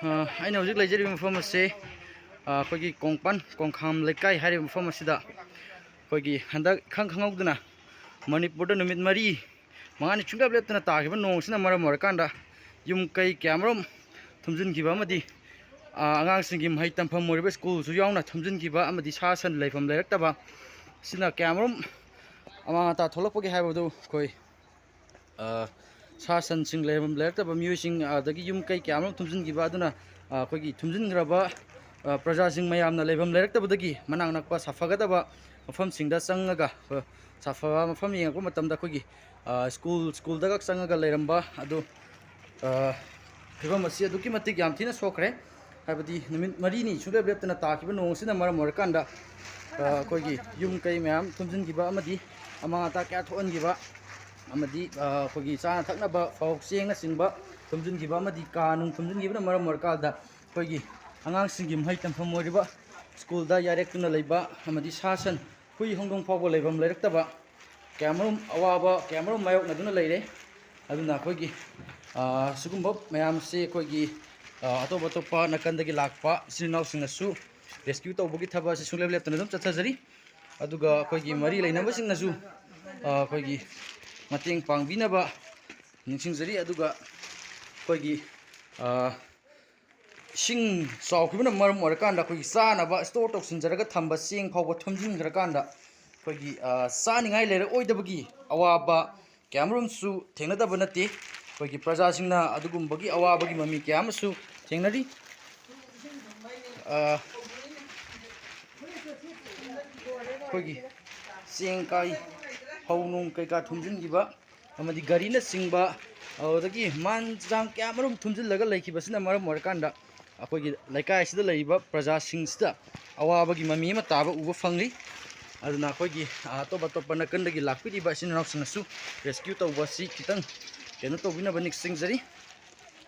ꯑꯩꯅ ꯍꯧꯖꯤꯛ ꯂꯩꯖꯔꯤꯕ ꯃꯐꯝ ꯑꯁꯤ ꯑꯩꯈꯣꯏꯒꯤ ꯀꯣꯡꯄꯥꯟ ꯀꯣꯡꯈꯥꯝ ꯂꯩꯀꯥꯏ ꯍꯥꯏꯔꯤꯕ ꯃꯐꯝ ꯑꯁꯤꯗ ꯑꯩꯈꯣꯏꯒꯤ ꯍꯟꯗꯛ ꯈꯪꯍꯧꯗꯅ ꯃꯅꯤꯄꯨꯔꯗ ꯅꯨꯃꯤꯠ 4-5ꯅꯤ ꯁꯨꯡꯂꯦꯞ ꯂꯦꯞꯇꯅ ꯇꯥꯈꯤꯕ ꯅꯣꯡꯁꯤꯅ ꯃꯔꯝ ꯑꯣꯏꯔꯀꯥꯟꯗ ꯌꯨꯝ ꯀꯩ ꯀꯌꯥꯃꯔꯨꯝ ꯊꯨꯝꯖꯤꯟꯈꯤꯕ ꯑꯃꯗꯤ ꯑꯉꯥꯡꯁꯤꯡꯒꯤ ꯃꯍꯩ ꯇꯝꯐꯝ ꯑꯣꯏꯔꯤꯕ ꯁ꯭ꯀꯨꯜꯁꯨ ꯌꯥꯎꯅ ꯊꯨꯝꯖꯤꯟꯈꯤꯕ ꯑꯃꯗꯤ ꯁꯥ ꯁꯟ ꯂꯩꯐꯝ ꯂꯩꯔꯛꯇꯕ ꯑꯁꯤꯅ ꯀꯌꯥꯃꯔꯨꯝ ꯑꯃꯥꯡ ꯑꯇꯥ ꯊꯣꯛꯂꯛꯄꯒꯦ ꯍꯥꯏꯕꯗꯨ ꯑꯩꯈꯣই ꯁꯥ ꯁꯟꯁꯤꯡ ꯂꯩꯐꯝ ꯂꯩꯔꯛꯇꯕ ꯃꯤꯑꯣꯏꯁꯤꯡ ꯑꯗꯒꯤ ꯌꯨꯝ ꯀꯩ ꯀꯌꯥꯃꯔꯨꯝ ꯊꯨꯝꯖꯤꯟꯈꯤꯕ ꯑꯗꯨꯅ ꯑꯩꯈꯣꯏꯒꯤ ꯊꯨꯝꯖꯤꯟꯈ꯭ꯔꯕ ꯄ꯭ꯔꯖꯥꯁꯤꯡ ꯃꯌꯥꯝꯅ ꯂꯩꯐꯝ ꯂꯩꯔꯛꯇꯕꯗꯒꯤ ꯃꯅꯥꯛ ꯅꯛꯄ ꯁꯥꯐꯒꯗꯕ ꯃꯐꯝꯁꯤꯡꯗ ꯆꯪꯉꯒ ꯁꯥꯐꯕ ꯃꯐꯝ ꯌꯦꯡꯉꯛꯄ ꯃꯇꯝꯗ ꯑꯩꯈꯣꯏꯒꯤ ꯁ꯭ꯀꯨꯜꯗꯒ ꯆꯪꯉꯒ ꯂꯩꯔꯝꯕ ꯑꯗꯨ ꯐꯤꯕꯝ ꯑꯁꯤ ꯑꯗꯨꯛꯀꯤ ꯃꯇꯤꯛ ꯌꯥꯝ ꯊꯤꯅ ꯁꯣꯛꯈ꯭ꯔꯦ ꯍꯥꯏꯕꯗꯤ ꯅꯨꯃꯤꯠ 4ꯅꯤ ꯁꯨꯡꯂꯦꯞ ꯂꯦꯞꯇꯅ ꯇꯥꯈꯤꯕ ꯅꯣꯡ ꯑꯁꯤꯅ ꯃꯔꯝ ꯑꯣꯏꯔꯀꯥꯟꯗ ꯑꯩꯈꯣꯏꯒꯤ ꯌꯨꯝ ꯀꯩ ꯃꯌꯥꯝ ꯊꯨꯝꯖꯤꯟꯈꯤꯕ ꯑꯃꯗꯤ ꯑꯃꯥꯡ ꯑꯇꯥ ꯀꯌꯥ ꯊꯣꯛꯍꯟꯈꯤꯕ ꯑꯃꯗꯤ ꯑꯩꯈꯣꯏꯒꯤ ꯆꯥꯅ ꯊꯛꯅꯕ ꯐꯧ ꯆꯦꯡꯅꯆꯤꯡꯕ ꯊꯨꯝꯖꯤꯟꯈꯤꯕ ꯑꯃꯗꯤ ꯀꯥ ꯅꯨꯡ ꯊꯨꯝꯖꯤꯟꯈꯤꯕꯅ ꯃꯔꯝ ꯑꯣꯏꯔꯀꯥꯟꯗ ꯑꯩꯈꯣꯏꯒꯤ ꯑꯉꯥꯡꯁꯤꯡꯒꯤ ꯃꯍꯩ ꯇꯝꯐꯝ ꯑꯣꯏꯔꯤꯕ ꯁ꯭ꯀꯨꯜꯗ ꯌꯥꯏꯔꯦꯛꯇꯨꯅ ꯂꯩꯕ ꯑꯃꯗꯤ ꯁꯥ ꯁꯟ ꯍꯨꯏ ꯍꯧꯗꯣꯡ ꯐꯥꯎꯕ ꯂꯩꯐꯝ ꯂꯩꯔꯛꯇꯕ ꯀꯌꯥꯃꯔꯨꯝ ꯑꯋꯥꯕ ꯀꯌꯥꯃꯔꯨꯝ ꯃꯥꯌꯣꯛꯅꯗꯨꯅ ꯂꯩꯔꯦ ꯑꯗꯨꯅ ꯑꯩꯈꯣꯏꯒꯤ ꯁꯤꯒꯨꯝꯕ ꯃꯌꯥꯝꯁꯤ ꯑꯩꯈꯣꯏꯒꯤ ꯑꯇꯣꯞ ꯑꯇꯣꯞꯄ ꯅꯥꯀꯟꯗꯒꯤ ꯂꯥꯛꯄ ꯏꯆꯤꯜ ꯏꯅꯥꯎꯁꯤꯡꯅꯁꯨ ꯔꯦꯁꯀ꯭ꯌꯨ ꯇꯧꯕꯒꯤ ꯊꯕꯛ ꯑꯁꯤ ꯁꯨꯡꯂꯦꯞ ꯂꯦꯞꯇꯅ ꯑꯗꯨꯝ ꯆꯠꯊꯖꯔꯤ ꯑꯗꯨꯒ ꯑꯩꯈꯣꯏꯒꯤ ꯃꯔꯤ ꯂꯩꯅꯕꯁꯤꯡꯅꯁꯨ ꯑꯩꯈꯣꯏꯒꯤ ꯃꯇꯦꯡ ꯄꯥꯡꯕꯤꯅꯕ ꯅꯤꯡꯁꯤꯡꯖꯔꯤ ꯑꯗꯨꯒ ꯑꯩꯈꯣꯏꯒꯤ ꯏꯁꯤꯡ ꯆꯥꯎꯈꯤꯕꯅ ꯃꯔꯝ ꯑꯣꯏꯔꯀꯥꯟꯗ ꯑꯩꯈꯣꯏꯒꯤ ꯆꯥꯅꯕ ꯁ꯭ꯇꯣꯔ ꯇꯧꯁꯤꯟꯖꯔꯒ ꯊꯝꯕ ꯆꯦꯡ ꯐꯥꯎꯕ ꯊꯨꯝꯖꯤꯟꯈ꯭ꯔꯀꯥꯟꯗ ꯑꯩꯈꯣꯏꯒꯤ ꯆꯥꯅꯤꯡꯉꯥꯏ ꯂꯩꯔꯛꯑꯣꯏꯗꯕꯒꯤ ꯑꯋꯥꯕ ꯀꯌꯥꯃꯔꯨꯝꯁꯨ ꯊꯦꯡꯅꯗꯕ ꯅꯠꯇꯦ ꯑꯩꯈꯣꯏꯒꯤ प्रꯖꯥꯁꯤꯡꯅ ꯑꯗꯨꯒꯨꯝꯕꯒꯤ ꯑꯋꯥꯕꯒꯤ ꯃꯃꯤ ꯀꯌꯥ ꯑꯃꯁꯨ ꯊꯦꯡꯅꯔꯤ ꯑꯩꯈꯣꯏꯒꯤ ꯆꯦꯡ ꯀꯥꯏ ꯐꯧ ꯅꯨꯡ ꯀꯩꯀꯥ ꯊꯨꯝꯖꯤꯟꯈꯤꯕ ꯑꯃꯗꯤ ꯒꯥꯔꯤꯅꯆꯤꯡꯕ ꯑꯗꯨꯗꯒꯤ ꯃꯥꯟ ꯆꯥꯡ ꯀꯌꯥꯃꯔꯨꯝ ꯊꯨꯝꯖꯤꯜꯂꯒ ꯂꯩꯈꯤꯕꯁꯤꯅ ꯃꯔꯝ ꯑꯣꯏꯔꯀꯥꯟꯗ ꯑꯩꯈꯣꯏꯒꯤ ꯂꯩꯀꯥꯏ ꯑꯁꯤꯗ ꯂꯩꯔꯤꯕ प्रꯖꯥꯁꯤꯡꯁꯤꯗ ꯑꯋꯥꯕꯒꯤ ꯃꯃꯤ ꯑꯃ ꯇꯥꯕ ꯎꯕ ꯐꯪꯂꯤ ꯑꯗꯨꯅ ꯑꯩꯈꯣꯏꯒꯤ ꯑꯇꯣꯞ ꯑꯇꯣꯞꯄ ꯅꯥꯀꯟꯗꯒꯤ ꯂꯥꯛꯄꯤꯔꯤꯕ ꯏꯆꯤꯟ ꯏꯅꯥꯎꯁꯤꯡꯅꯁꯨ ꯔꯦꯁꯀ꯭ꯌꯨ ꯇꯧꯕ ꯑꯁꯤ ꯈꯤꯇꯪ ꯀꯩꯅꯣ ꯇꯧꯕꯤꯅꯕ ꯅꯤꯡꯁꯤꯡꯖꯔꯤ